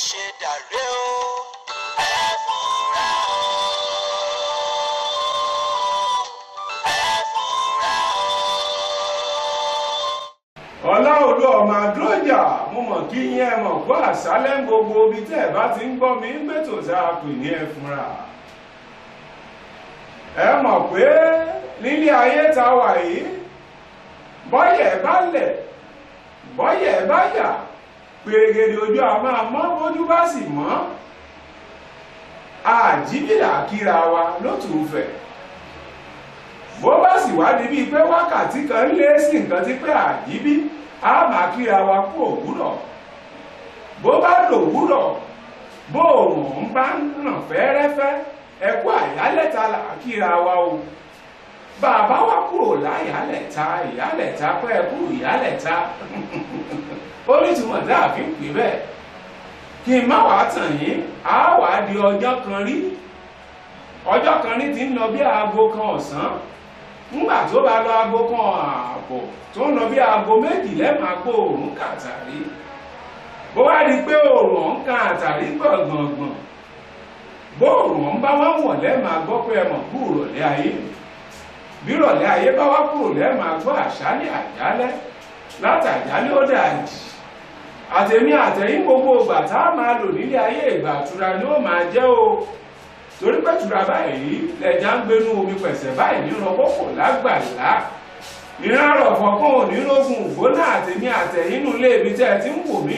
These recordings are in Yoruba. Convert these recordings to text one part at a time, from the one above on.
ṣe dàrẹ́ o. Ẹ fúnra o. Ẹ fúnra o. Ọláolú ọmọ Adrójà mo mọ̀ kí yín ẹ mọ̀ kó àṣálẹ́ ń gbogbo ibi tẹ́ ẹ bá ti ń gbọ́ mi ń gbètò sáà pè ní ẹ fúnra. Ẹ mọ̀ pé nílé ayé ta wà yìí bọ́yẹ̀ bá lẹ̀ bọ́yẹ̀ bá yà pèrègèdè ojú a máa mọ́ bójú bá sì mọ́ àjíbìlà kíra wa lótùúfẹ̀ bó bá sì wá níbi pé wákàtí kan lé sí nǹkan tí pé àjíbí a máa kíra wa kú òwúrọ̀ bó bá lòwúrọ̀ bó òun bá ń ràn fẹ́rẹ́fẹ́ ẹkú àyálẹ̀ta là kíra wa o bàbá wa kúrò ìyálẹ̀ta pé ẹkú ìyálẹ̀ta ó ní túmọ̀ dáàbí ń pè bẹ́ẹ̀ kí n má wàá tàn yín á wàá di ọjọ́ kan rí ti ń lọ bí aago kan ọ̀sán nígbà tó bá lọ aago kan ààbọ̀ tó ń lọ bí aago méjì lẹ́ẹ̀ma gbọ́ òórùn kàtàrí bó wá di pé òórùn ọ̀hún kan àtàrí gbọ̀ngbọ̀ngbọ̀n bó òórùn ọ̀hún bá wá wọ̀ lẹ́ẹ̀ma gbọ́ pé ẹ mọ̀ kú ìrọ̀lẹ́ ayé bí ìrọ̀lẹ́ ayé bá wá kúrò lẹ́ẹ̀ma gbọ́ àṣálẹ́ àjálẹ́ látàjálẹ́ ó dàjì àtẹ̀mí àtẹ̀yìn gbogbo ìgbà tá a máa lò nílé ayé ìgbà ìtura ni ó máa jẹ́ o torí pé ìtura báyìí lẹja ń gbénú omi pẹ̀sẹ̀ báyìí nínú ọkọ̀ lágbàlá ìran àrọ̀fọ̀ kan ò ní rógun ògbóná àtẹ̀mí àtẹ̀yìn nínú ilé ibi tẹ́ ẹ ti ń wò mí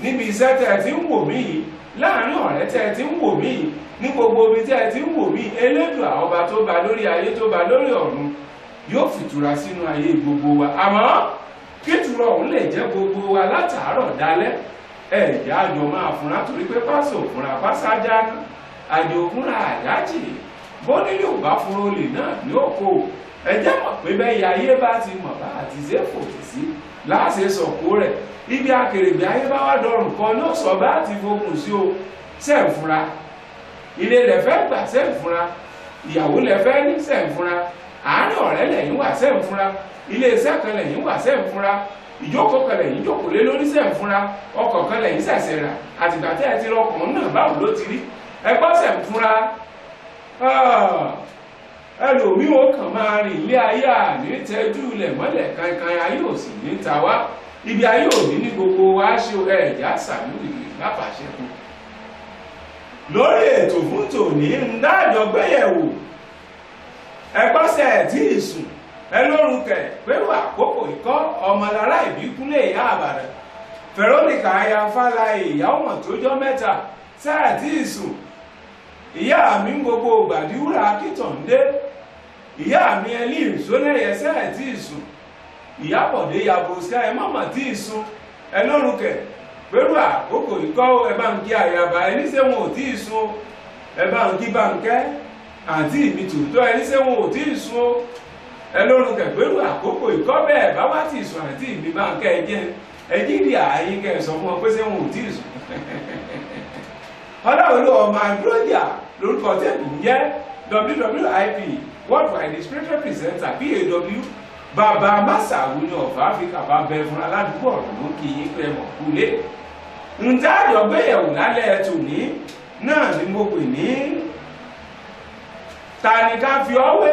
níbi iṣẹ́ tẹ́ ẹ ti ń wò mí láàárín ọ̀rẹ́ tẹ́ ẹ ti ń wò mí ní gbogbo ibi tẹ́ ẹ ti ń wò mí Elédùà ọba tó ba lórí ayé tó ba lórí ọ̀run yóò fìtura sínú ayé gbogbo wa àmọ́ kítura òun lè jẹ́ gbogbo wa látàárọ̀ dálẹ́ ẹ̀jẹ̀ àjọ máa fúnra torí pé pásò fúnra pásájá àjò fúnra àyájì bó nílé ò bá fúnra olè náà ní òkò ẹjẹ́ mọ̀ pé bẹ́ẹ̀ ayé bá ti mọ̀ bá àti ṣe fòtì sí láàṣẹ sọ̀kó rẹ̀ ibi akèrègbè ayé bá wá dọrùn kan ní òsọ bá ti fokùn sí o sẹ́ǹfúnra ilé lẹ fẹ́ gbà sẹ́ǹfúnra ìyàwó lẹ fẹ́ ní sẹ́ǹfúnra àárín ọ̀rẹ́ lẹ́yìn wà sẹ́ǹfúnra ilé iṣẹ́ kan lẹ́yìn wà sẹ́ǹfúnra ìjókòó kan lẹ́yìn jókòó lé lórí sẹ́ǹfúnra ọkọ̀ kan lẹ́yìn ṣẹ̀ṣẹ̀ rà àtìgbà tẹ́ ẹ ti rọkùnrin náà báwo ló ti rí ẹgbọ́n sẹ́ǹfúnra ẹlòmíì ó kàn máa rìn ilé ayé àní tẹ́jú ilẹ̀ mọ́lẹ̀ kankan ayé ò sì ní ta wá ibi ayé òní ní gbogbo wa ṣe ẹ̀já sàmúlì lápàṣẹkù lórí ètò fún tòní ń dájọ gbéyẹ̀wò ẹgbọ́sẹ̀ tí ì sùn ẹlórúkẹ pẹ̀lú àkókò ikọ́ ọmọlára ìbíkúnlé ìyá àbàdàn Veronica ayafáláyé ìyá ọmọ tó jọ mẹ́ta sáà tí ì sùn ìyá mi ń gbogbo gbàdúrà akítọ̀ǹdé ìyá mi ẹlí ìsónẹ́yẹ sáà tí ì sùn ìyá bọ̀dé yàgò sky mọ́mọ́ tí ì sùn ẹlórúkẹ pẹ̀lú àkókò ikọ́ ẹbá ń kí àyàbá ẹni ṣé wọn ò tí ì sùn ẹbá ń kí báńkẹ́ àǹtí mi tòótọ́ ẹni ṣé wọn ò tí ì sùn ẹlórúkẹ pẹ̀lú àkókò ikọ́ bẹ́ẹ̀ bá wá tí ì sùn àǹtí mi báńkẹ́ ẹjẹ́ rí ààyè kẹ́ sọ fún ọ pé ṣé wọn ò tí ì sùn Ọláolú ọmọ Adrójà lórúkọ tẹ́lù ń jẹ́ WWIP worldwide spiritual presenter PAW bàbá Máṣàwù ní ọ̀fà Áfíríkà bá bẹ fún aládùúgbò ọ̀rọ̀ ló kí yín pé mọ̀ kúlé ǹjẹ́ àjọgbéyẹ̀wò lálẹ́ tòní náà ni mo pè ní ta ni ká fi ọ́ wé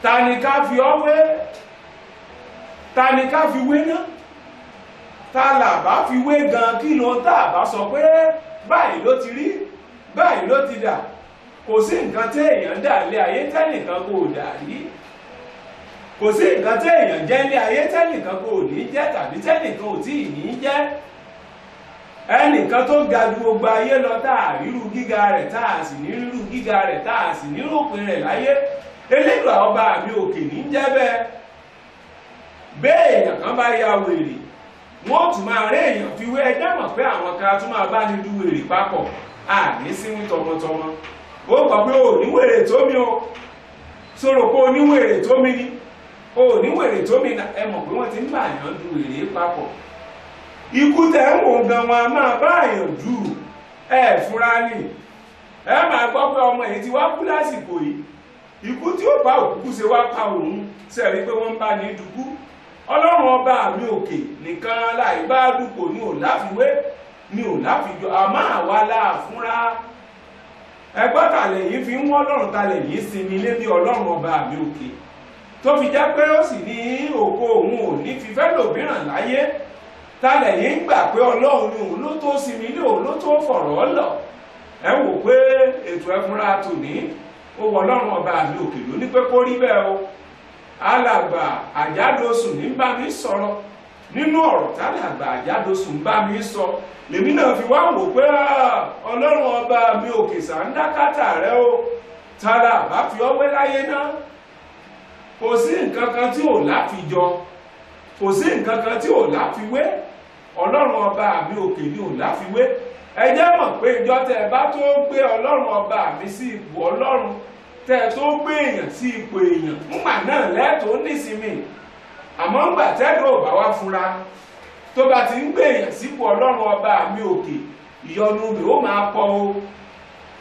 ta ni ká fi ọ́ wé ta ni ká fi wé náà ta là bá fi wé gan kí ló tá a bá sọ pé báyìí ló ti rí báyìí ló ti dà kò sí nǹkan tí èèyàn dà lé ayé tẹ́nìkan kò dà rí kò sí nǹkan tí èèyàn jẹ́ lé ayé tẹ́nìkan kò ní jẹ́ tàbí tẹ́nìkan ò tí ì ní jẹ́ ẹnìkan tó ga ju gbogbo ayé lọ tá a ríru gíga rẹ̀ tá a sì ní ríru gíga rẹ̀ tá a sì ní ròpin rẹ̀ láyé Elédùà ọba mi òkè ní jẹ́ bẹ́ẹ̀ èèyàn kan bá ya wèrè wọ́n tún máa rí èèyàn fi wé ẹjẹ́ mọ̀ pé àwọn kan tún máa bá ní du wèrè papọ̀ àní sínú tọmọtọmọ ó gbọ́ pé ò ní wèrè tó mi o sọ̀rọ̀ pé ò ní wèrè tó mi ni ò ní wèrè tó mi ẹ mọ̀ pé wọ́n ti ń bá èèyàn du wèrè papọ̀ ikú tẹ̀ ń wò gan wọn a máa bá èèyàn dù ẹ fúra ní ẹ máa gbọ́ pé ọmọ yìí ti wá kú lásìkò yìí ikú tí ó bá òkú ṣe wá pa òun sẹ́rí pé wọ́n ń bá ní dùkú ọlọ́run ọba mi òkè nìkan láì bá dúpọ̀ ní ò láfiwé ní ò láfijọ àmọ́ àwa láàfúnra ẹgbọ́n tàlẹ̀ yìí fi ń wọ́n ọlọ́run tàlẹ̀ yìí sinmi lébi ọlọ́run ọba mi òkè tó fi jẹ́ pé ó sì ní ògo òun ò ní fi fẹ́ lòmíràn láyé tàlẹ̀ yìí ń gbà pé ọlọ́run ni òun ló tó sinmi ní òun ló tó fọ̀rọ̀ lọ ẹ wò pé ètò ẹfúnra tòní ó wọ ọlọ́run ọba mi òkè ló ní pé kó rí bẹ́ẹ̀ o alàgbà àjádosùn ní bá mi sọ̀rọ̀ nínú ọ̀rọ̀ tálàgbà àjádosùn bá mi sọ lèmi náà fi wá wò pé ọlọ́run ọba mi òkè sàńdákátà rẹ o tààrà bá fi ọwé láyé náà kò sí nǹkan kan tí ò láfijọ kò sí nǹkan kan tí ò láfiwé ọlọ́run ọba mi òkè ni ò láfiwé ẹ jẹ́ mọ̀ pé ìjọ tẹ́ ẹ bá tó gbé ọlọ́run ọba mi sí ipò ọlọ́run tẹ́ ẹ tó gbé èèyàn sí ipò èèyàn ńgbà náà lẹ́tọ̀ọ́ nísinmi àmọ́ ńgbà tẹ́lẹ̀ ò bá wá fúnra tó bá ti ń gbé èèyàn sípò ọlọ́run ọba mi òkè ìyọnu rẹ̀ ó máa pọ̀ o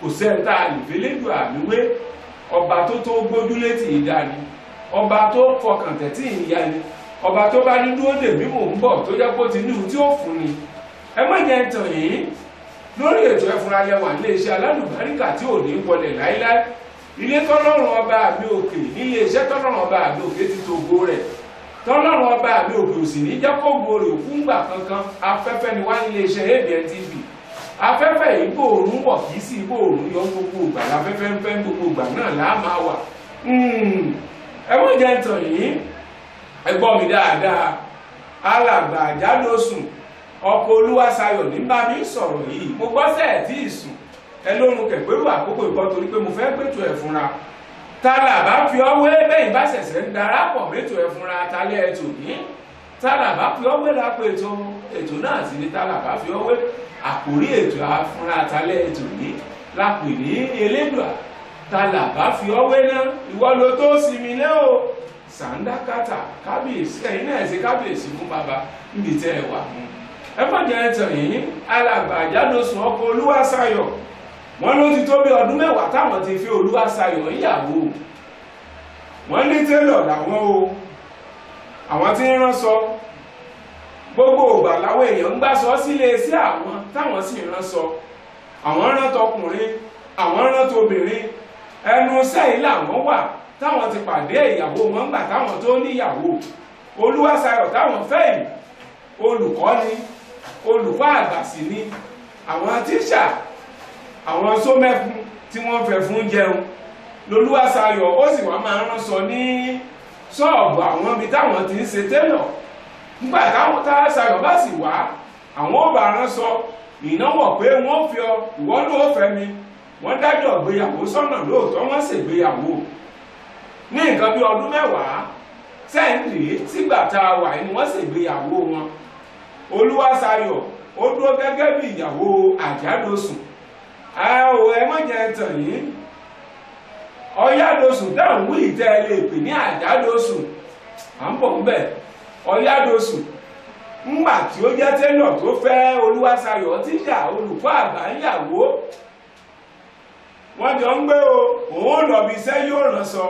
kò sẹ́ńtà àlùfẹ́lẹ́dùn àmìwé ọba tó tó gbójúlé tì í dání ọba tó fọkàn tẹ̀tí ìyá ni ọba tó bá ní dúró dèmí mò ń bọ̀ tó jẹ́ kó ti níhu tí ó fún ni ẹ má jẹ́ tàn yín lórí ètò ẹfúnra lẹ́wà iléeṣẹ́ alálùbáríkà tí ò ní wọlé láíláí ilé tọ́lọ́run ọba mi òkè nílé iṣẹ́ tọ́lọ́run ọba mi òkè ti tògo rẹ̀ tọ́lọ́run ọba mi òkè ò sì ní jẹ́ kó gbòòrò òkúngbà kankan afẹ́fẹ́ ni wá nílé iṣẹ́ ABN TV afẹ́fẹ́ ìgbò òórùn wọ̀ kì í sí ìgbò òórùn yọ gbogbo ìgbà láfẹ́fẹ́ ń fẹ́ gbogbo ìgbà náà láà máa wà ẹ wọ́n jẹ́ tàn yín ẹ gbọ́ mi dáadáa alàgbà àjádosùn ọkọ̀ Olúwaṣayọ̀ ní bá mi sọ̀rọ̀ yìí mo gbọ́ sẹ́ẹ̀ tí ì sùn ẹ lórun kẹ̀pẹ́rù àkókò ìbọn torí pé mo fẹ́ gbẹ́tò ẹ̀ fúnra tálà bá fi ọwé bẹ́yìn bá ṣẹ̀ṣẹ̀ ń darapọ̀ mẹ́tò ẹ̀ fúnra tálẹ̀ ẹ̀tò ní tálà bá fi ọwé lápò ètò náà sí ní tálà bá fi ọwé àkórí ètò àfúnra tálẹ̀ ẹ̀tò ní lápò ní elédùà tálà bá fi ọwé náà ìwọ ló tó sinmi lé o sàńdákátà kábíyèsí ẹ̀yin náà ṣe kábíyèsí fún bàbá níbi tẹ́ ẹ wà mú ẹ fọ́jà ẹ̀tàn yìí alàgbà àjádosùn ọkọ̀ Olúwaṣayọ̀ wọ́n ló ti tó bí ọdún mẹ́wàá táwọn ti fi Olúwaṣayọ̀ ìyàwó wọ́n ní télọ̀ làwọn o àwọn tí ń ránṣọ gbogbo ògbà láwọn èèyàn ń gbàsọ sílé sí àwọn táwọn sì ránṣọ àwọn rán tọkùnrin àwọn rán tóbìnrin ẹnu sẹ́yìn làwọn wà táwọn ti pàdé ìyàwó wọn gbà táwọn tó níyàwó Olúwaṣayọ̀ táwọn fẹ́ yìí olùkọ́ ni olùkọ́ àgbà sì ni àwọn tíṣà àwọn sómẹ́fún tí wọ́n fẹ́ fún jẹun lolúwaṣayọ̀ ó sì wá máa ránṣọ ní ṣọ́ọ̀bù àwọn ibi táwọn ti ń ṣe télọ̀ nígbà táwọn táṣayọ̀ bá sì wá àwọn ò bá ránṣọ ìnáwó pé wọ́n fi ọ ìwọ ló fẹ́ mi wọ́n dájọ́ ìgbéyàwó sọ́nà lóòótọ́ wọ́n ṣègbéyàwó ní nǹkan bí ọdún mẹ́wàá sẹ́ńdì sígbà tá a wà ní wọ́n ṣègbéyàwó wọn Olúwaṣayọ̀ ó dúró gẹ́gẹ́ bí ìyàwó àjádosùn ẹ má jẹ́ tàn yín ọ̀yádosùn dáhùn wí ìtẹ́ lè pè ní àjádosùn à ń bọ̀ ń bẹ̀ ọ̀yádosùn ńgbà tí ó jẹ́ télọ̀ tó fẹ́ Olúwaṣayọ̀ tíṣà olùkọ́ àgbà ńyàwó wọ́n jọ ń gbé o òun lọ bí iṣẹ́ yóò ránṣọ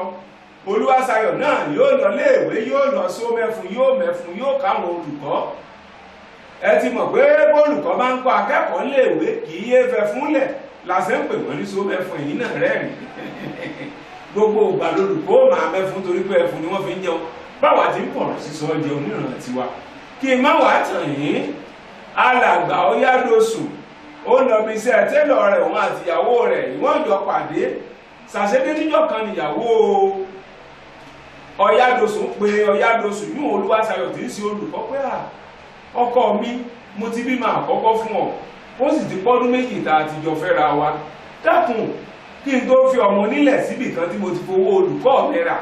Olúwaṣayọ̀ náà yóò lọ léèwé yóò lọ sómẹ́fun yóò mẹ́fun yóò káwọn olùkọ́ ẹ ti mọ̀ pé bólùkọ́ bá ń kọ́ akẹ́kọ̀ọ́ léèwé kì í yé fẹ́ fúnlẹ̀ làṣẹ ń pè wọ́n ní sómẹ́fun èyí náà rẹ́rìn gbogbo ìgbà lolùkọ́ máa mẹ́fun torí pé ẹfun ni wọ́n fi ń jẹun báwa ti ń pọ̀rọ̀ sísọ jẹun níran tiwa kí n má wàá tàn yín alàgbà ọ̀yádosùn ó lọ bí iṣẹ́ télọ̀ rẹ̀ òun àtìyàwó rẹ̀ ìwọ́n jọ pàdé ṣàṣedé níjọ́ kan níyàwó ọ̀yádosùn pé ọ̀yádosùn yún Olúwaṣayọ̀ tí ń ṣe olùkọ́ pé ọkọ mi mo ti bímọ àkọ́kọ́ fún ọ ó sì ti pọ́dún méjì tá a ti jọ fẹ́ra wa dákun kí n tó fi ọmọ nílẹ̀ síbì kan tí mo ti fowó olùkọ́ mi rà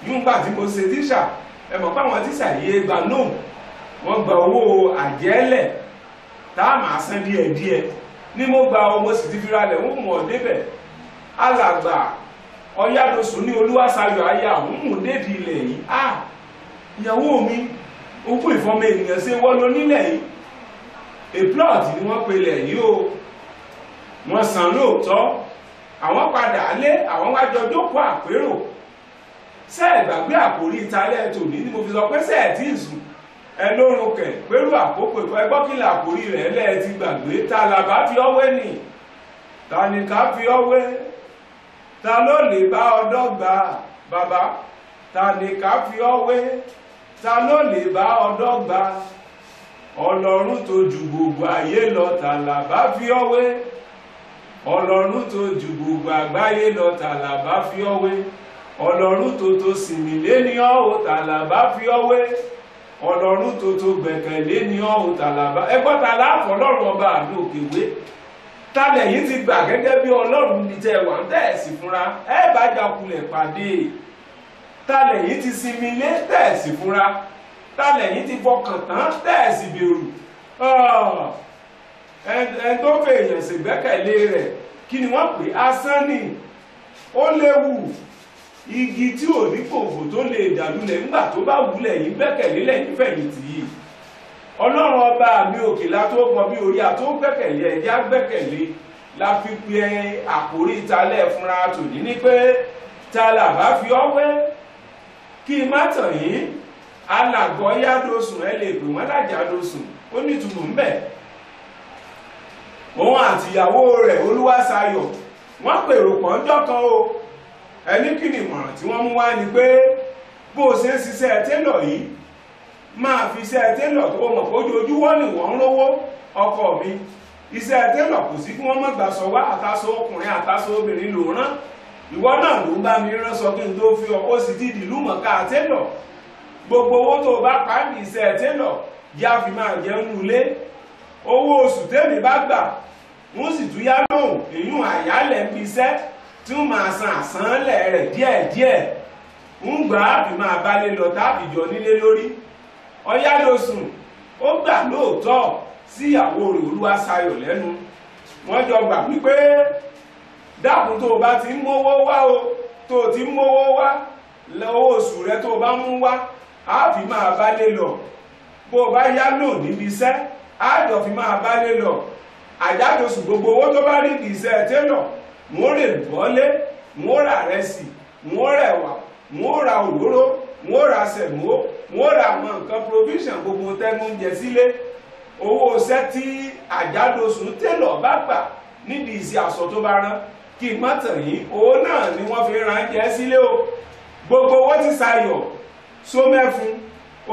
nígbà tí mo ṣe tíṣà ẹ mọ̀ pé àwọn tíṣà yìí gba nóò wọ́n gba owó àjẹ́lẹ̀ tá a máa san díẹ̀díẹ̀ ní mo gba ọmọ sì ti fi ra lẹ̀ ń mọ̀ débẹ̀ alàgbà ọ̀yádosùn ní Olúwaṣayọ̀ ayé àwọn mú dédìí ilẹ̀ yìí ìyàwó mi òkú ìfọ́mọ ènìyàn ṣe wọ́n lọ nílẹ̀ yìí èplọ́ọ̀tì ni wọ́n pelẹ̀ yìí o wọ́n san lóòótọ́ àwọn padà lé àwọn wájọ jókòó àpérò ṣé ẹ gbàgbé àkórí ìtàlẹ̀ tòní ni mo fi sọ pé ṣé ẹ tí ì sùn ẹ lórun kẹ̀ pẹ̀lú àkókò ìfọ̀ ẹgbọ́ kí ni àkórí rẹ̀ lẹ́ẹ̀ ti gbàgbé ta làbá fi ọwé nì ta ni ká fi ọwé ta ló lè bá ọdọ́ gbà bàbá ta ni ká fi ọwé ta ló lè bá ọdọ́ gbà ọlọ́run tó ju gbogbo ayé lọ ta làbá fi ọwé ọlọ́run tó ju gbogbo àgbáyé lọ ta làbá fi ọwé ọlọ́run tó sinmi lé ní ọ̀hún ta làbá fi ọwé ọlọ́run tó gbẹ̀kẹ̀lé ní ọ̀hún ta làbá ẹgbọ́n ta láàfọ̀ ọlọ́run ọba àmì òkèwé tálẹ̀ yìí ti gbà gẹ́gẹ́ bí ọlọ́run ní tẹ́ wà ń tẹ̀sí fúnra ẹ bá jakulẹ̀ pàdé tálẹ̀ yìí ti sinmi lé tẹ̀sí fúnra tálẹ̀ yìí ti fọkàn tán tẹ̀sí bẹ̀rù ẹn tó fẹ́ èèyàn ṣègbẹ́kẹ̀lé rẹ̀ kí ni wọ́n pè asán ni ó léwu igi tí ò ní kòkò tó lè dàlúlẹ̀ nígbà tó bá wulẹ̀ yìí gbẹ́kẹ̀lé lẹ́yìn fẹ̀yìntì yìí ọlọ́run ọba mi òkè la tó gbọ́n bí orí àtó gbẹ́kẹ̀lé ẹ̀já gbẹ́kẹ̀lé la fi pe àkórí ìtàlẹ̀ fúnra tòní ní pé ta là bá fi ọwé kí n má tàn yín alàgọ́ yádosùn ẹ lè pè wọ́n lájàdosùn ó nítumọ̀ ń bẹ̀ òun àtìyàwó rẹ̀ Olúwaṣayọ̀ wọ́n pèrò pọ́njọ́ kan o ẹni kí ni ìmọ̀ràn tí wọ́n mú wá ni pé bó o ṣe ń ṣiṣẹ́ télọ̀ yìí máa fi iṣẹ́ télọ̀ tó mọ̀ pé ojoojúmọ́ ni wọ́n ń rówó ọkọ mi iṣẹ́ télọ̀ kò sí kí wọ́n má gbà sọ wá àtàṣọ ọkùnrin àtàṣọ obìnrin ló rán ìwọ náà ló ń bá mi rán sọ kí n tó fi ọkọ sí ti dìlú mọ̀ká télọ̀ gbogbo owó tó bá pa ní iṣẹ́ télọ̀ yá fi máa jẹun nulé owó oṣù tèmi bá gbà wọ́n sì tún yá lóhùn èyún àyálẹ̀ ń fi iṣẹ́ tí wọ́n máa san àsánlẹ̀ rẹ̀ díẹ̀díẹ̀ ń gbà á fi máa bálé lọ tábì jọ nílé lórí ọyálòsùn ó gbà lóòótọ́ sí ìyàwó rẹ̀ Olúwaṣayọ̀ lẹ́nu wọ́n jọ gbà wípé dákun tó o bá ti ń mówó wá o tó o ti ń mówó wá owó oṣù rẹ tó o bá mú wá á fi máa bálé lọ bó o bá yá lò níbi iṣẹ́ á jọ fi máa bálé lọ àjádòsùn gbogbo owó tó bá rí ìdí iṣẹ́ télọ̀ wọ́n rè bọ́lé wọ́n rà rẹsì wọ́n rẹ̀wà wọ́n ra òróró wọ́n ra sẹ̀mó wọ́n ra àwọn nǹkan provision gbogbo tẹ́nu ń jẹ sílé owó iṣẹ́ tí àjádòsùn télọ̀ bá gbà nídìí iṣẹ́ aṣọ tó bá rán kí n má tàn yín owó náà ni wọ́n fi ránjẹ sílé o gbogbo owó tí Ṣayọ̀ Sómẹ́fún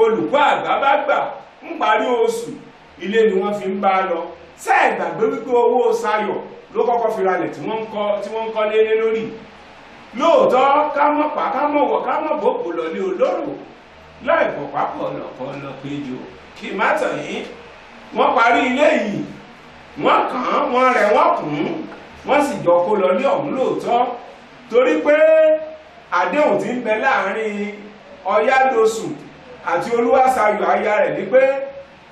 olùkọ́ àgbà bá gbà ń parí oṣù ilé ni wọ́n fi ń bá lọ ṣé gbàgbé wípé owó Ṣayọ̀ ló kọ́kọ́ fi ralẹ̀ tí wọ́n ń kọ́ lé lórí lóòótọ́ ká mọ̀ pa ká mọ̀ wọ̀ ká mọ̀ bòkò lọ́lé olóró láì pọ̀pá pọ̀lọ̀pọ̀lọ̀ péjọ kí má tàn yín wọ́n parí ilé yìí wọ́n kàn án wọ́n rẹ̀ wọ́n kùn ún wọ́n sì jọ kó lọlé ọ̀hún lóòótọ́ torí pé àdéhùn tí ń bẹ láàrin Ọyádòsùn àti Olúwaṣayọ̀ aya rẹ̀ ni pé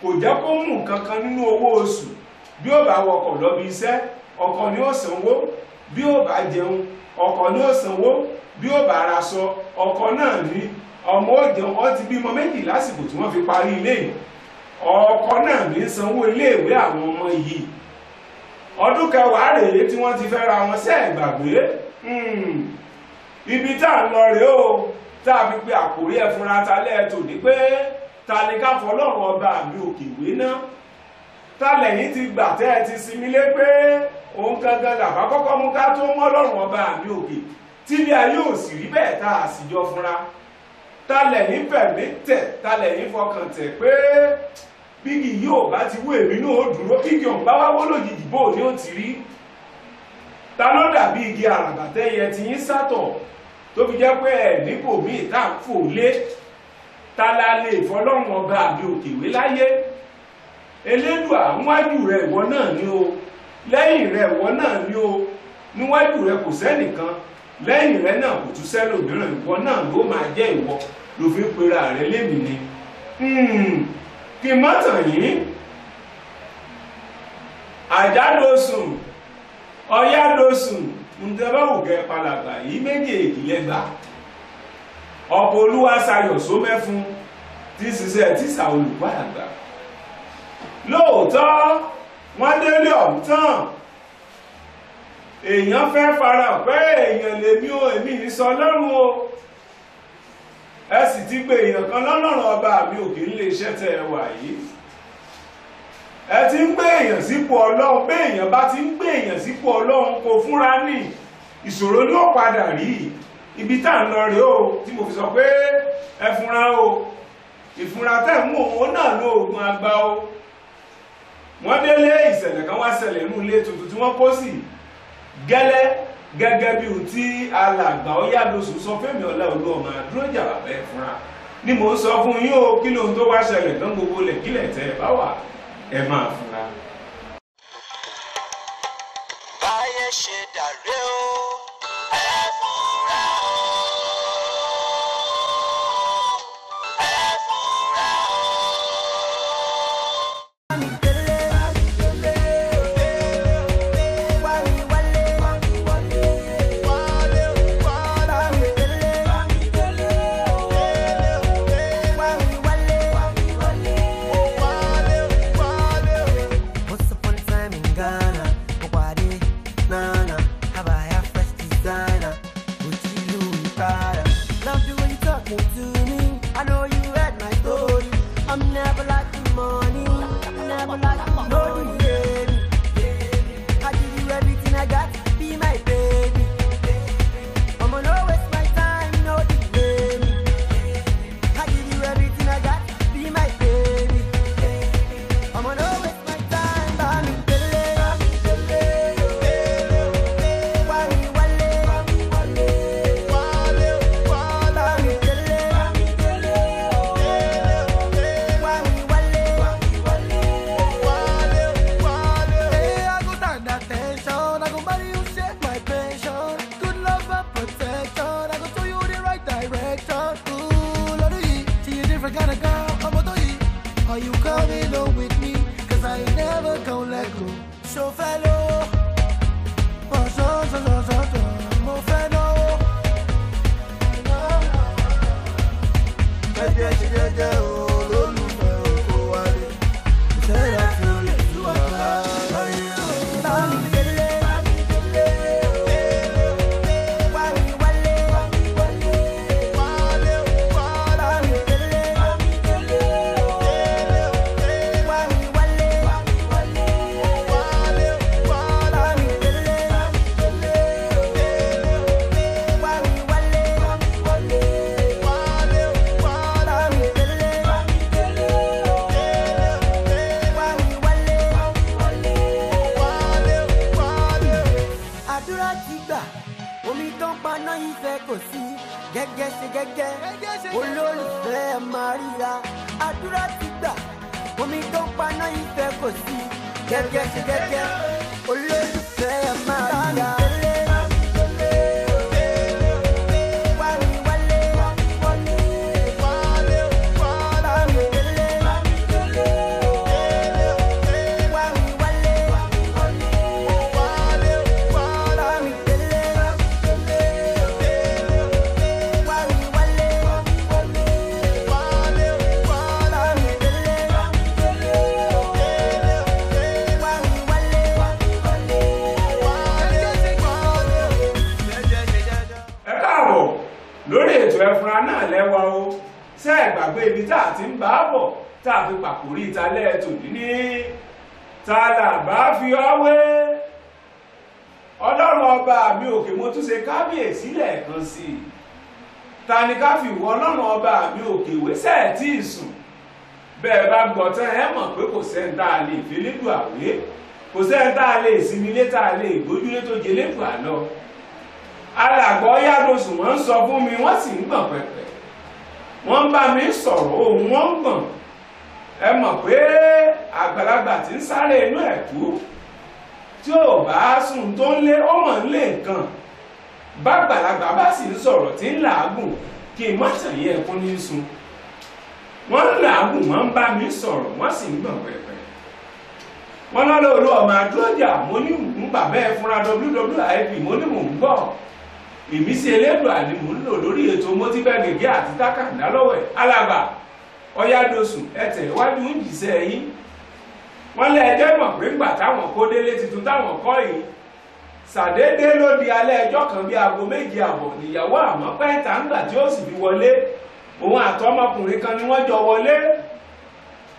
kò jẹ́ kó mú nǹkan kan nínú owó oṣù bí ó bá wọkọ̀ lọ bí iṣẹ́ ọkọ ni ó sanwó bí ó bá jẹun ọkọ ni ó sanwó bí ó bá raṣọ ọkọ náà ní ọmọ ó jẹun ó ti bímọ méjì lásìkò tí wọ́n fi parí ilé yìí ọkọ náà ní sanwó iléèwé àwọn ọmọ yìí ọdún kẹwàá rèé tí wọ́n ti fẹ́ ra wọn ṣé gbàgbé ibi tá à ń lọ rèé o tá a fi pe àkórí ẹ̀ fúnra ta lẹ́ẹ̀tò ní pé ta ni ká fọlọ́run ọba àmì òkèwé náà tálẹ̀yìn ti gbà tẹ́ ẹ ti sinmi lé pé òun gangan làbá kọ́kọ́ mú ká tó mọ́ lọ́rùn ọba àmì òkè tílé ayé ò sì rí bẹ́ẹ̀ tá a sì jọ fúnra tálẹ̀yìn fẹ̀mí tẹ̀ tálẹ̀yìn fọkàn tẹ̀ pé bígì yóò bá ti wú èmi náà ó dúró bígì ọ̀hún bá wá wó lójijì bó ni ó ti rí ta ló dàbí igi àràbà tẹ́yẹ ti yín sátọ̀ tó fi jẹ́ pé ẹ̀ nípò míì tá à ń fò lé ta la lè fọlọ́run ọba àmì òkèwé láyé Elédùà níwájú rẹ̀ ìwọ náà ni o lẹ́yìn rẹ̀ ìwọ náà ni o níwájú rẹ̀ kò sẹ́nìkan lẹ́yìn rẹ̀ náà kò tún sẹ́lòmíràn ìwọ náà ló máa jẹ́ ìwọ ló fi ń pera rẹ̀ lémi ni kí n má tàn yín Àjádòsùn Ọyádòsùn ǹdẹ́bàwùkẹ́ palàgbà yìí méjèèjì lẹ́gbà ọ̀pọ̀ Olúwaṣayọ̀ Sómẹ́fún tí ṣiṣẹ́ tíṣà olùkọ́ àgbà lóòótọ́ wọ́n délé ọ̀hún tán èèyàn fẹ́ fara pé èèyàn lèmi o èmi ní sọ lọ́rùn o ẹ sì ti gbé èèyàn kan lọ́lọ́run ọba mi òkè ń lè iṣẹ́ tẹ́ ẹ wà yìí. Ẹ ti ń gbé èèyàn sípò ọlọ́run, bí èèyàn bá ti ń gbé èèyàn sípò ọlọ́run kò fúnra ní ìṣòro ní ó padà rí. Ibi tá ń lọ rèé o tí mo fi sọ pé ẹ fúnra o, ìfúnra tẹ́ mú òun náà ló oògùn àgbà o. Wọ́n délé ìṣẹ̀lẹ̀ kan wá ṣẹlẹ̀ nínú ilé tuntun tí wọ́n kó sí gẹ́gẹ́ bí ohun tí alàgbà Ọ̀yádòsù sọ fẹ́mi Ọláolú ọmọ Adúrójà bàbá ẹ fúnra ni mò ń sọ fún yín o. Kí lóhun tó wá ṣẹlẹ̀ tán gbogbo lẹ̀ kílẹ̀ tẹ́ ẹ bá wà ẹ máa fúnra. Báyé ṣe dàrẹ́ o, ẹ fúnra o, ẹ fúnra o. Are you coming on with me? Cause I ain't never gonna let go. So fellow, mo fellow. Jẹ́jẹ́ ṣe jẹ́jẹ́ o, lólùfẹ́ oko wálé. Ìṣẹ́ra fi olè tú àgbà láyé o. Gẹ́gẹ́ ṣe gẹ́gẹ́ olólùfẹ́ máa ríra. Àdúrà ti gbà omi tó ń paná ìfẹ́ kò sí. Gẹ́gẹ́ ṣe gẹ́gẹ́ olólùfẹ́ máa ríra. Lórí ètò ẹfúnra náà lẹ́wà o, ṣé ẹ gbàgbé ibi tá a ti ń bá bọ̀ tá a fi pàkórí ìtàlẹ́ tòní ní ta là bá fi ọ́ wé. Ọlọ́run ọba mi òkè mo tún ṣe kábíyèsí lẹ́ẹ̀kan sí i. Ta ni ká fi wọ Ọlọ́run ọba mi òkè wé sẹ́ẹ̀ tí ì sùn. Bẹ́ẹ̀ bá gbọ́ tán ẹ mọ̀ pé kò sẹ́ni tá a lè fi lédùn àwé, kò sẹ́ni tá a lè sinmi lé tá a lè gbójúlé tó jẹ lédùn àlọ́. Alàgbà Ọ̀yádòsù wọ́n ń sọ fún mi, wọ́n sì ń gbọ̀n pẹ̀pẹ̀. Wọ́n ń bá mi sọ̀rọ̀ ohùn wọn ń gbọ̀n. Ẹ mọ̀ pé àgbàlagbà tí ń sáré inú ẹ̀kú tí ò bá sùn tó ń lé ó mọ̀ ń lé nǹkan. Bàgbàlagbà bá sì ń sọ̀rọ̀ tí ń làágùn kí n má ṣàyẹ̀ ẹkún ní sun. Wọ́n ń làágùn, wọ́n ń bá mi sọ̀rọ̀, wọ́n sì ń gbọ̀n pẹ̀pẹ̀. Wọ́n lọ́lọ́ olú ọmọ Adúrójà, mo ní ń bàbá ẹ fúnra WWIP, mo ní mò ń gbọ́. Ìmísí Elédùà ni mò ń lò lórí ètò mọ́tíbẹ́gẹ̀gẹ́ àti tákàndá lọ́wọ́ ẹ̀. Alàgbà Ọ̀yádòsù ẹ̀tẹ̀ iwájú ń jìṣẹ́ yín. Wọ́n lé ẹjẹ́ mọ̀ pé ńgbà táwọn kó délé tuntun táwọn kọ́ yìí. Ṣàdédé ló di alẹ́ ẹjọ́ kan bí aago 7:30 níyàwó àmọ́ pẹ́ńtà ńgbà tí ó sì fi wọlé òun àtọmọkùnrin kan ni wọ́n jọ wọlé.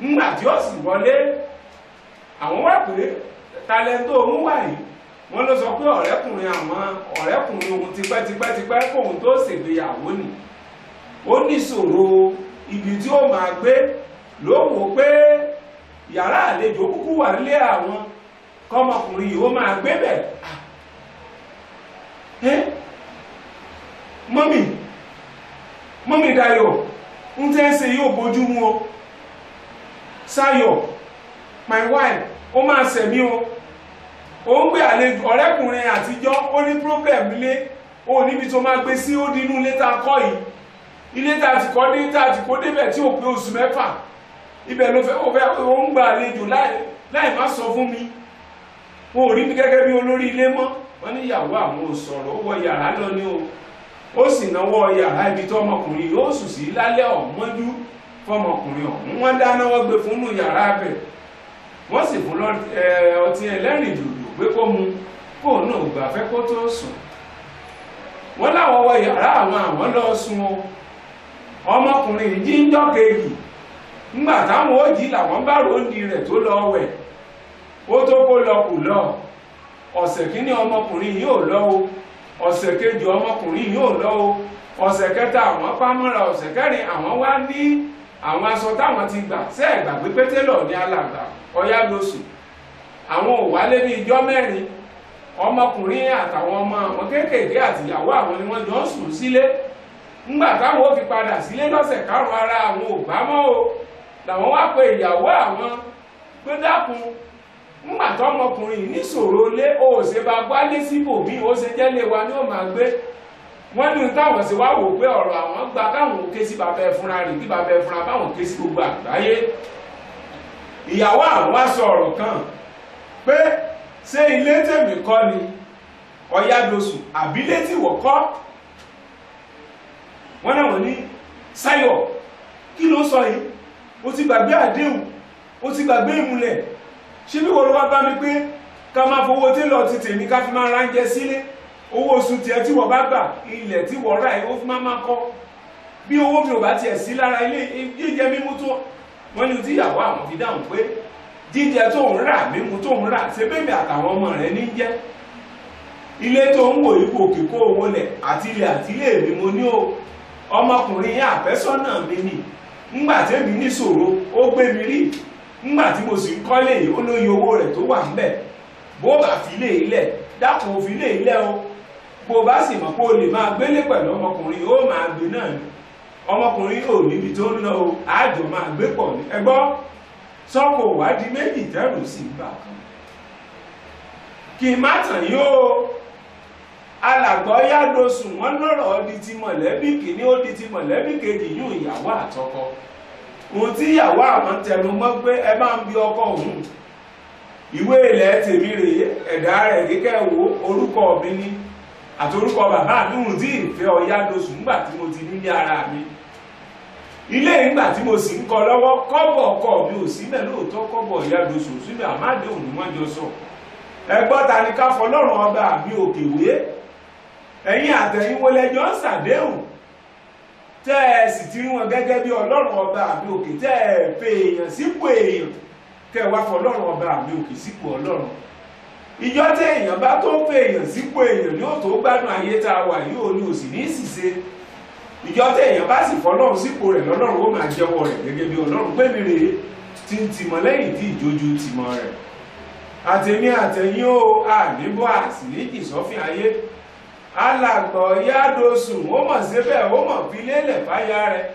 Ńgbà tí ó sì wọlé àwọn wá pé talento òun wà yìí, wọ́n ló sọ pé ọ̀rẹ́kùnrin òun tipẹ́tipẹ́ kóun tó ṣègbéyàwó ni. Ó níṣòro ibi tí ó máa gbé, ló wò pé yàrá àlejò kúkú wà nílé àwọn, kọ́mọkùnrin yìí ó máa gbé bẹ̀. Mọ́mì Dayọ̀ ń tẹ́ ṣe yóò bójú mu o. Ṣayọ̀, my wife, ó máa ṣẹ̀mí o. Ó ń gbé àlejò ọ̀rẹ́kùnrin àtijọ́, ó ní problem nílé, ó níbi tó máa gbé sí, ó dínú ilé tá a kọ́ yìí. Ilé tá a ti kọ́ dé, tá a ti kó débẹ̀ tí ò pé oṣù mẹ́fà. Ibẹ̀ ló fẹ́ ó ń gba àlejò láì má sọ fún mi. Ó rí mi gẹ́gẹ́ bí olórí ilé mọ́. Wọ́n ní ìyàwó àwọn ò sọ̀rọ̀, ó wọ yàrá lọ ní o. Ó sì náwó yàrá ibi tó ọmọkùnrin yóò sùn sí lálẹ́ ọ̀mọ́jú fọmọkùnrin ọ̀hún. Wọ́n dáná, wọ́n gbé fún nù yàrá bẹ̀. Wọ́n sì fún ọtí ẹlẹ́rìndòdò pé kó mu, kó náà gbàfẹ́ kó tó sùn. Wọ́n láwọn wọ yàrá àwọn lọ sùn o. Ọmọkùnrin jí ń jọ́ kejì. Ńgbà táwọn ó jí làwọn bá ròndì rẹ̀ tó lọ wẹ̀. Ó tó kó lọ kù lọ. Ọ̀sẹ̀ kìíní ọmọkùnrin yìí ò lọ o. Ọ̀sẹ̀ kejì ọmọkùnrin yìí ò lọ o. Ọ̀sẹ̀ kẹta àwọn pamọ́ra, ọ̀sẹ̀ kẹrin àwọn wá ní àwọn aṣọ táwọn ti gbà sẹ́ẹ̀gbà pé pétélọ̀ ní alàgbà Ọ̀yádòsù. Àwọn ò wálé ní ijọ́ mẹ́rin. Ọmọkùnrin àtàwọn ọmọ àwọn kéékèèké àtìyàwó àwọn ni wọ́n jọ ń sùn sílé. Ńgbà táwọn ó fi padà sílé lọ́sẹ̀ karùn-ún ara àwọn ò bá mọ́ o. Làwọn wá pe ìyàwó àwọn pé dákun, ńgbà tó ọmọkùnrin níṣòro lé, ó ṣe bá gbálé síbòmí, ó ṣe jẹ́lé wa ni ó máa gbé. Wọ́n ní táwọn sì wá wò pé ọ̀rọ̀ àwọn gba káwọn ké sí bàbá ẹ̀ fúnra rẹ̀, kí bàbá ẹ̀ fúnra báwọn ké sí gbogbo àgbáyé. Ìyàwó àwọn wá sọ ọ̀rọ̀ kan pé ṣé ilé tèmi kọ́ ni Ọ̀yádòsù àbí ilé tí wọ́n kọ́? Wọ́n náà wọ́n ní Ṣayọ̀, kí ló sọ yìí? Ó ti gbàgbé àdéhùn, ó ti gbàgbé ìmúlẹ̀. Ṣé bí wọ́n ló wá bá mi pé ká máa fowó télọ̀ ti tèmi ká fi máa ránjẹ sílé? Owó oṣù tiẹ̀ tí wọ́n bá gbà, ilẹ̀ tí wọ́n rà ó fi máa kọ́. Bí owó mi ò bá tiẹ̀ sí lára ilé jíjẹ mímú tó. Wọ́n ní tí ìyàwó àwọn fi dáhùn pé jíjẹ tó ń rà, mímú tó ń rà, ṣe bẹ́ẹ̀ àtàwọn ọmọ rẹ̀ ní jẹ́. Ilé tó ń wò ipò kíkó owó lẹ̀ àti ilẹ̀ àti ilé mi mo ní o. Ọmọkùnrin yẹn àfẹ́sọ́nà mi nì. Ńgbà tẹ́mi níṣòro, ó gbé mi rí. Ńgbà tí mo sì ń kọ́lé yìí, ó lóye owó rẹ̀ tó wà ńbẹ̀. Bó bá fi ilé ilẹ̀, dákun fi ilé ilẹ̀ o. Bó bá sì mọ̀ pé o lè máa gbélé pẹ̀lú ọmọkùnrin, ó máa gbé náà ni. Ọmọkùnrin ò níbi tó ń lọ o, àjọ máa gbé pọ̀ ní. Ẹ gbọ́, sọ́kò wádìí méjì tẹ́rù sí ìgbà kan. Kì í má tàn yín o. Alàgbà Ọ̀yádòsù wọ́n lọ́rọ̀ di ti mọ̀lẹ́bí kìíní, ó di ti mọ̀lẹ́bí kejì yún ìyàwó àtọkọ. Ohun tí ìyàwó àwọn tẹnu mọ́ pé ẹ bá ń bi ọkọ òun. Ìwé ilẹ̀ tèmi rèé, ẹ̀dá rẹ̀ kíkẹ́ wo orúkọ mi ní àtorúkọ bàbá mi hùn tí ìfẹ́ Ọ̀yádòsù ńgbà tí mo ti nílé ara mi. Ilé ìgbà tí mo sì ń kọ lọ́wọ́, kọ́bọ̀ ọkọ mi ò sí mẹ́ lóòótọ́, kọ́bọ̀ Ọ̀yádòsù síbẹ̀ àmàdé òun ni wọ́n jọ sọ. Ẹgbọ́n ta ni ká fọlọ́run ọba mi òkè wé? Ẹ̀yin àtẹ̀yìn wo lẹ́jọ́ ń ṣàdéhùn tẹ́ ẹ sì ti rí wọn gẹ́gẹ́ bí ọlọ́run ọba mi òkè, tẹ́ ẹ fẹ́ èèyàn sípò èèyàn, kẹ́ ẹ wá fọlọ́run ọba mi òkè sípò ọlọ́run. Ìjọ tẹ́ èèyàn bá tó fẹ́ èèyàn sípò èèyàn ni ó tó gbádùn ayé tá a wà yìí ò ní òsì ní ìsìse. Ìjọ tẹ́ èèyàn bá sì fọlọ́run sípò rẹ̀ lọ́lọ́run ó máa jẹ́wọ́ rẹ̀ gẹ́gẹ́ bí ọlọ́run pé mi rèé tí ń tìmọ̀ lẹ́yìn tí ìjójú tìmọ̀ rẹ̀. Àtẹ̀mí àtẹ̀yìn ó àníbọ̀ àsìléjì sọ́fìn ayé. Alàgbà Ọ̀yádòsù ó mọ̀ síbẹ̀, ó mọ̀ fi lélẹ̀ fáyà rẹ̀.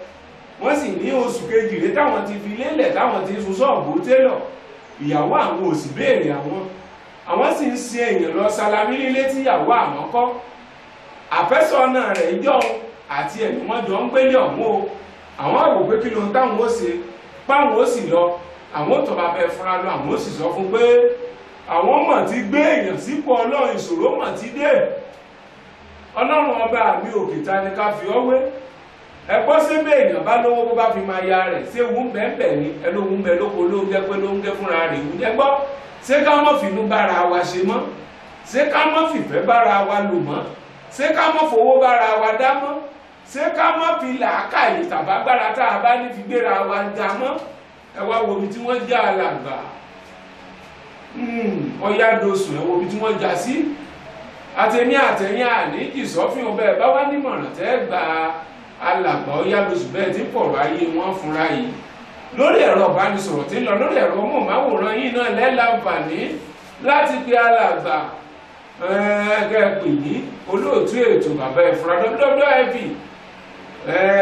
Wọ́n sì ní oṣù kejì rẹ̀ táwọn ti fi lélẹ̀, táwọn ti sun ṣọ́ọ̀bù télọ̀. Ìyàwó àwọn ò sì béèrè àwọn sì ń sin èèyàn lọ salami nílé tí ìyàwó àwọn kọ́. Àfẹ́sọ́nà rẹ̀ jọ̀hún àti ẹ̀mí wọn jọ ń gbélé ọ̀hún o. Àwọn àwò pé kí ló ń táwọn ó ṣe, páwọn ó sì lọ, àwọn ò tọ́ bàbá ẹ̀ fúnra lọ, àwọn ó sì sọ fún pé àwọn mọ̀ ti gbé èèyàn sípò ọlọ́run, ìṣòro mọ̀ ti dé. Ọlọ́run ọba mi òkè ta ni ká fi ọwé. Ẹ̀pọ́ sí bẹ́ẹ̀ èèyàn bá lówó bó bá fi máa ya rẹ̀, ṣé ewu ń bẹ́ẹ̀ ní ẹlóhun bẹ́ẹ̀ lóko ló ń gẹ́ pé ló ń gẹ́ fúnra rẹ̀ ewu jẹ́ gbọ́. Ṣé ká mọ́ fìnú bára wa ṣe mọ́? Ṣé ká mọ́ fìfẹ́ bára wa lò mọ́? Ṣé ká mọ́ fowó bára wa dá mọ́? ṣé ká mọ́ fi làákàyè tàbágbára tá a bá ní fi gbéra wa ga mọ́ ẹ wá wo ibi tí wọ́n já alàgbà Ọ̀yádòsùn ẹ wo ibi tí wọ́n já sí àtẹ̀mí àtẹ̀yìn àníjì sọ́fìn ọbẹ̀ bá wá nímọ̀ràn tẹ́ gba alàgbà Ọ̀yádòsùn bẹ́ẹ̀ tí pọ̀rọ̀ ayé wọn fúnra yìí lórí ẹ̀rọ ìbánisọ̀rọ̀ tí ń lọ lórí ẹ̀rọ móhùnmáwòrán yìí náà lẹ́làǹfààní láti pe alàgbà kẹ́ẹ̀pì ní olóòtú ètò bàbá ìfúnra WWIP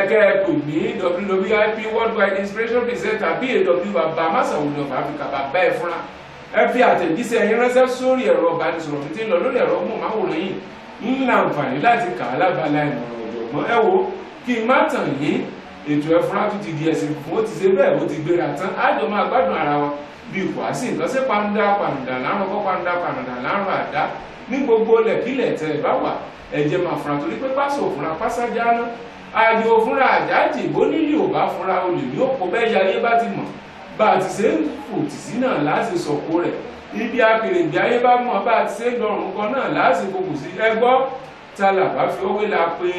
kẹ́ẹ̀pì ní WWIP Worldwide Inspiration Presenter BAW bàbá Masawood of Africa bàbá ìfúnra ẹ fi àtẹ̀jíṣẹ́ yín ránṣẹ́ sórí ẹ̀rọ ìbánisọ̀rọ̀ tí ń lọ lórí ẹ̀rọ móhùnmáwòrán yìí ń láǹfààní láti kà á lábala ìmọ̀ràn ọ̀jọ̀gbọ́n ẹ wo kí n má tàn yín ètò ẹ̀fúnra tó ti di ẹ̀sìn fún ó ti ṣe bẹ́ẹ̀ ó ti gbéra tán àjọ máa gbádùn ara wa bí ipò àsì nǹkan sí pàǹdà lárùn ọkọ̀ pàǹdà lárùn àdá ní gbogbo lẹ̀kílẹ̀ tẹ̀ ẹ̀ bá wà ẹ̀jẹ̀ máa fúnra torí pé pásò òfúnra pásájà ná àjò òfúnra àjájì bó nílì ò bá fúnra olè ní òpó bẹ́ẹ̀ ya ayé bá ti mọ̀ bá a ti ṣe ń fò tì sí náà láti sọ̀kò rẹ̀ ibi akèrègbè ayé bá mọ̀ bá a ti ṣe ń dọ̀rùn kan náà láti fokùn sí ẹgbọ́ tálà bá fi owó la pé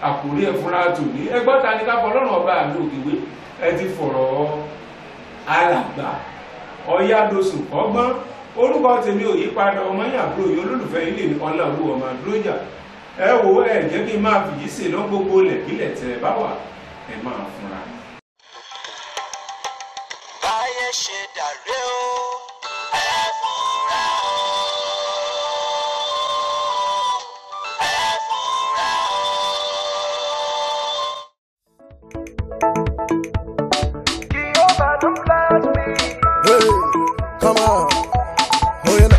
àkórí ẹ̀fúnra tòní ẹgbọ́ ta ni ká fọlọ́run ọba àmì òkèwé ẹ ti fọ̀rọ̀ alàgbà Ọ̀yádòsùn kọ́gbọ́n orúkọ tèmi ò yípadà ọmọ yín àbúrò yìí olólùfẹ́ ilé Ọláolú ọmọ àdúrójà ẹ wo ẹ jẹ́ kí n máa fìyí sè lọ gbogbo lẹ̀kílẹ̀ tẹ́ ẹ bá wà ẹ máa fúnra. báyé ṣe dàrú o ẹ fúnra o ẹ fúnra o. Jehovah don't bless me. Hey, come on. Oh, yeah.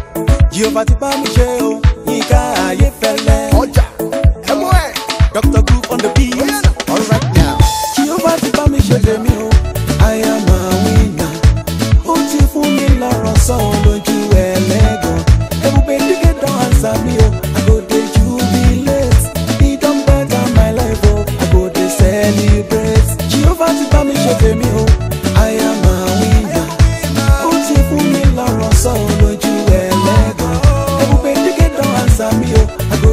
Jehovah ti bá mi ṣe o, Yínká Ayéfẹ́lẹ́. Ọjà, ẹ mú ẹ. Dr. Group on the beat. Oh, yeah. All right now. Jehovah ti bá mi ṣe tèmi o, I am a winner. Ó ti fún mi lọ́rọ̀ sọ lójú ẹlẹ́gàn. Ebube dígé don answer me o, I go dey jubilate. He don better my life o, I go dey celebrate. Jehovah ti bá mi ṣe tèmi o, I am a winner. Ó ti fún mi lọ́rọ̀ sọ lójú ẹlẹ́gàn. Ebube dígé don answer me o, I go